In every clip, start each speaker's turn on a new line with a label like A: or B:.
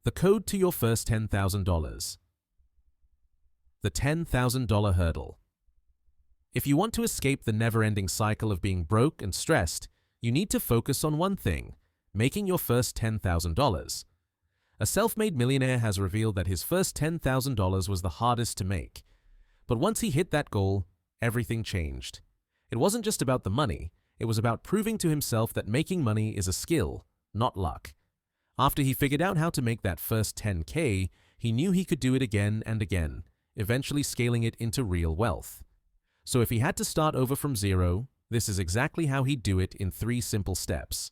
A: The code to your first $10,000. The $10,000 hurdle. If you want to escape the never-ending cycle of being broke and stressed, you need to focus on one thing: making your first $10,000. A self-made millionaire has revealed that his first $10,000 was the hardest to make. But once he hit that goal, everything changed. It wasn't just about the money, it was about proving to himself that making money is a skill, not luck. After he figured out how to make that first 10K, he knew he could do it again and again, eventually scaling it into real wealth. So if he had to start over from zero, this is exactly how he'd do it in 3 simple steps.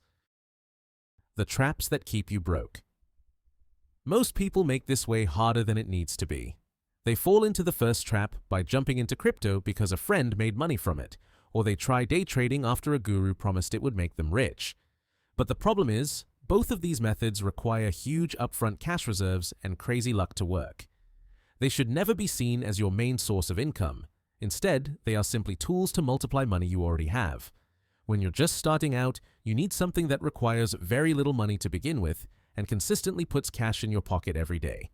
A: The traps that keep you broke. Most people make this way harder than it needs to be. They fall into the first trap by jumping into crypto because a friend made money from it, or they try day trading after a guru promised it would make them rich. But the problem is, both of these methods require huge upfront cash reserves and crazy luck to work. They should never be seen as your main source of income. Instead, they are simply tools to multiply money you already have. When you're just starting out, you need something that requires very little money to begin with and consistently puts cash in your pocket every day.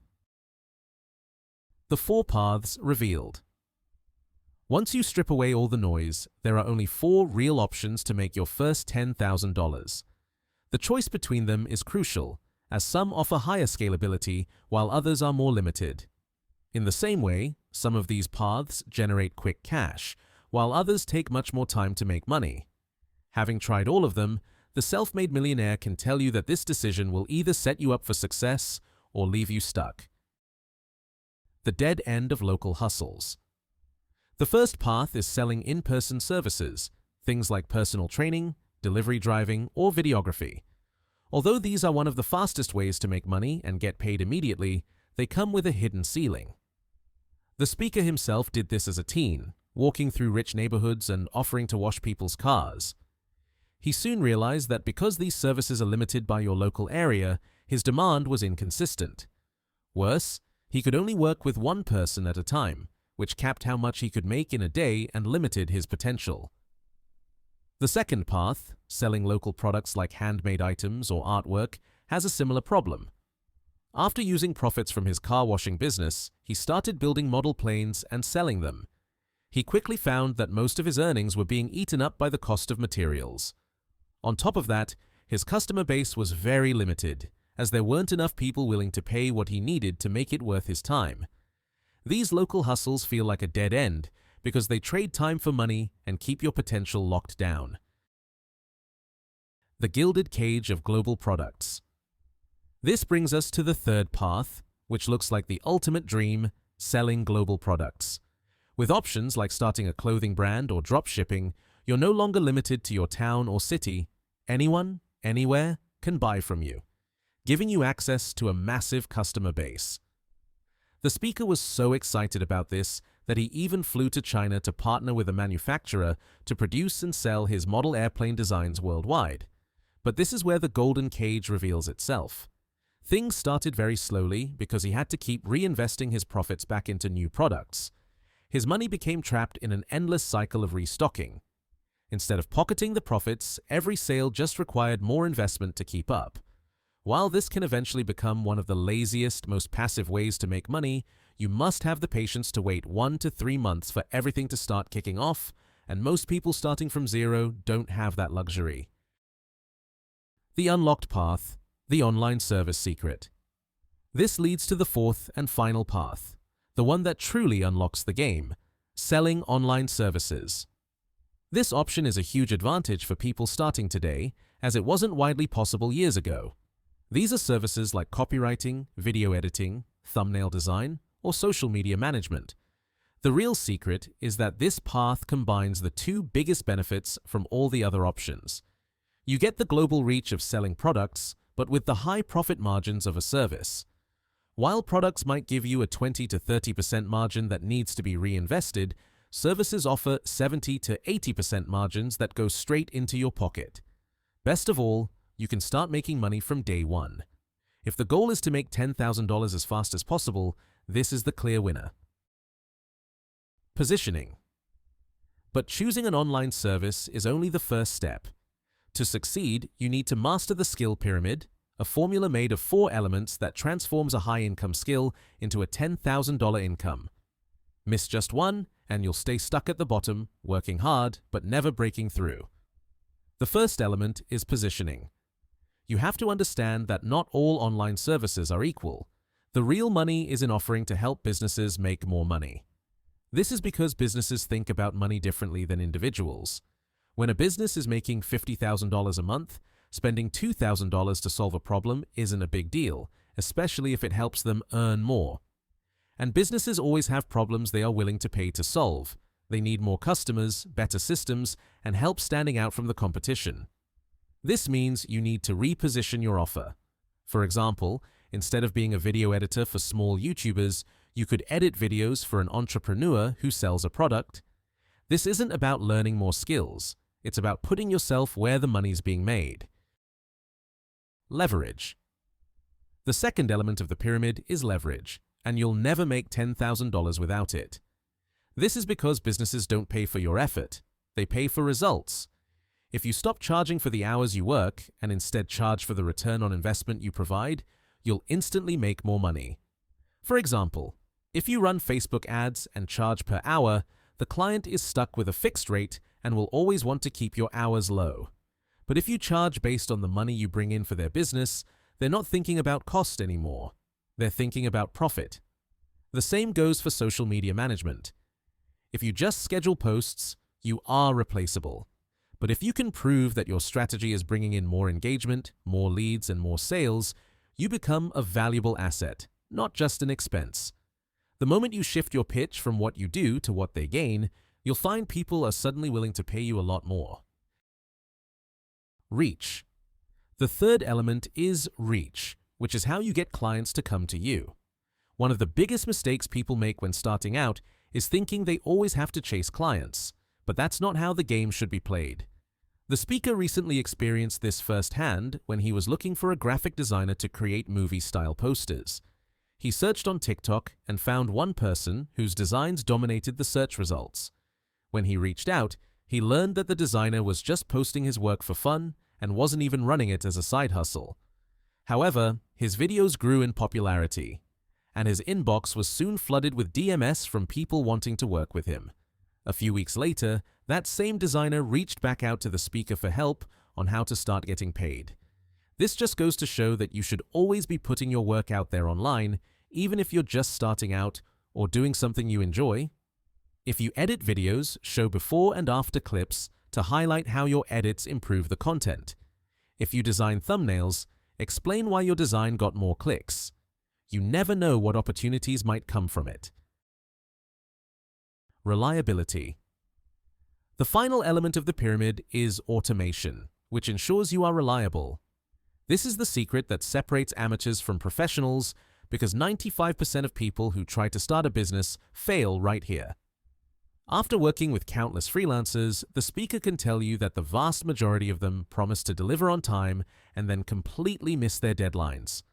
A: The 4 paths revealed. Once you strip away all the noise, there are only 4 real options to make your first $10,000. The choice between them is crucial, as some offer higher scalability while others are more limited. In the same way, some of these paths generate quick cash, while others take much more time to make money. Having tried all of them, the self-made millionaire can tell you that this decision will either set you up for success or leave you stuck. The dead end of local hustles. The first path is selling in-person services, things like personal training, delivery driving, or videography. Although these are one of the fastest ways to make money and get paid immediately, they come with a hidden ceiling. The speaker himself did this as a teen, walking through rich neighborhoods and offering to wash people's cars. He soon realized that because these services are limited by your local area, his demand was inconsistent. Worse, he could only work with one person at a time, which capped how much he could make in a day and limited his potential. The second path, selling local products like handmade items or artwork, has a similar problem. After using profits from his car washing business, he started building model planes and selling them. He quickly found that most of his earnings were being eaten up by the cost of materials. On top of that, his customer base was very limited, as there weren't enough people willing to pay what he needed to make it worth his time. These local hustles feel like a dead end because they trade time for money and keep your potential locked down. The gilded cage of global products. This brings us to the third path, which looks like the ultimate dream: selling global products. With options like starting a clothing brand or drop shipping, you're no longer limited to your town or city. Anyone, anywhere, can buy from you, giving you access to a massive customer base. The speaker was so excited about this that he even flew to China to partner with a manufacturer to produce and sell his model airplane designs worldwide. But this is where the golden cage reveals itself. Things started very slowly because he had to keep reinvesting his profits back into new products. His money became trapped in an endless cycle of restocking. Instead of pocketing the profits, every sale just required more investment to keep up. While this can eventually become one of the laziest, most passive ways to make money, you must have the patience to wait 1 to 3 months for everything to start kicking off, and most people starting from zero don't have that luxury. The unlocked path, the online service secret. This leads to the fourth and final path, the one that truly unlocks the game: selling online services. This option is a huge advantage for people starting today, as it wasn't widely possible years ago. These are services like copywriting, video editing, thumbnail design, or social media management. The real secret is that this path combines the 2 biggest benefits from all the other options. You get the global reach of selling products, but with the high profit margins of a service. While products might give you a 20 to 30% margin that needs to be reinvested, services offer 70 to 80% margins that go straight into your pocket. Best of all, you can start making money from day one. If the goal is to make $10,000 as fast as possible, this is the clear winner. Positioning. But choosing an online service is only the first step. To succeed, you need to master the skill pyramid, a formula made of 4 elements that transforms a high-income skill into a $10,000 income. Miss just one, and you'll stay stuck at the bottom, working hard but never breaking through. The first element is positioning. You have to understand that not all online services are equal. The real money is in offering to help businesses make more money. This is because businesses think about money differently than individuals. When a business is making $50,000 a month, spending $2,000 to solve a problem isn't a big deal, especially if it helps them earn more. And businesses always have problems they are willing to pay to solve. They need more customers, better systems, and help standing out from the competition. This means you need to reposition your offer. For example, instead of being a video editor for small YouTubers, you could edit videos for an entrepreneur who sells a product. This isn't about learning more skills. It's about putting yourself where the money's being made. Leverage. The second element of the pyramid is leverage, and you'll never make $10,000 without it. This is because businesses don't pay for your effort. They pay for results. If you stop charging for the hours you work and instead charge for the return on investment you provide, you'll instantly make more money. For example, if you run Facebook ads and charge per hour, the client is stuck with a fixed rate and will always want to keep your hours low. But if you charge based on the money you bring in for their business, they're not thinking about cost anymore. They're thinking about profit. The same goes for social media management. If you just schedule posts, you are replaceable. But if you can prove that your strategy is bringing in more engagement, more leads, and more sales, you become a valuable asset, not just an expense. The moment you shift your pitch from what you do to what they gain, you'll find people are suddenly willing to pay you a lot more. Reach. The third element is reach, which is how you get clients to come to you. One of the biggest mistakes people make when starting out is thinking they always have to chase clients, but that's not how the game should be played. The speaker recently experienced this firsthand when he was looking for a graphic designer to create movie-style posters. He searched on TikTok and found one person whose designs dominated the search results. When he reached out, he learned that the designer was just posting his work for fun and wasn't even running it as a side hustle. However, his videos grew in popularity, and his inbox was soon flooded with DMs from people wanting to work with him. A few weeks later, that same designer reached back out to the speaker for help on how to start getting paid. This just goes to show that you should always be putting your work out there online, even if you're just starting out or doing something you enjoy. If you edit videos, show before and after clips to highlight how your edits improve the content. If you design thumbnails, explain why your design got more clicks. You never know what opportunities might come from it. Reliability. The final element of the pyramid is automation, which ensures you are reliable. This is the secret that separates amateurs from professionals, because 95% of people who try to start a business fail right here. After working with countless freelancers, the speaker can tell you that the vast majority of them promise to deliver on time and then completely miss their deadlines.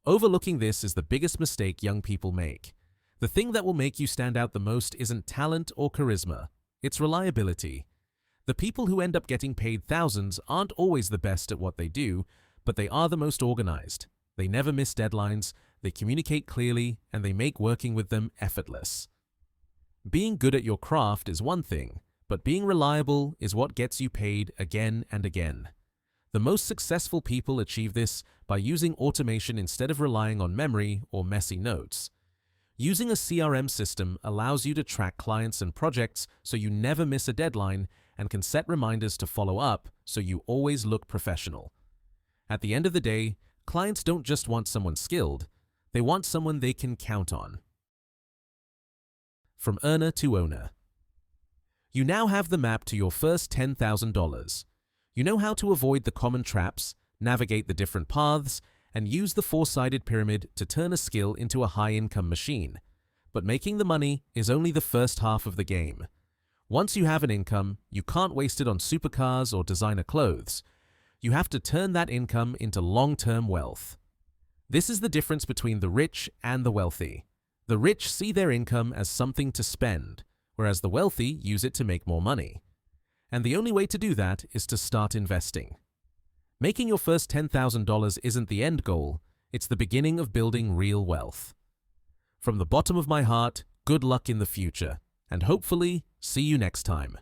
A: Overlooking this is the biggest mistake young people make. The thing that will make you stand out the most isn't talent or charisma, it's reliability. The people who end up getting paid thousands aren't always the best at what they do, but they are the most organized. They never miss deadlines, they communicate clearly, and they make working with them effortless. Being good at your craft is one thing, but being reliable is what gets you paid again and again. The most successful people achieve this by using automation instead of relying on memory or messy notes. Using a CRM system allows you to track clients and projects so you never miss a deadline and can set reminders to follow up so you always look professional. At the end of the day, clients don't just want someone skilled, they want someone they can count on. From earner to owner. You now have the map to your first $10,000. You know how to avoid the common traps, navigate the different paths, and use the four-sided pyramid to turn a skill into a high-income machine. But making the money is only the first half of the game. Once you have an income, you can't waste it on supercars or designer clothes. You have to turn that income into long-term wealth. This is the difference between the rich and the wealthy. The rich see their income as something to spend, whereas the wealthy use it to make more money. And the only way to do that is to start investing. Making your first $10,000 isn't the end goal, it's the beginning of building real wealth. From the bottom of my heart, good luck in the future, and hopefully, see you next time.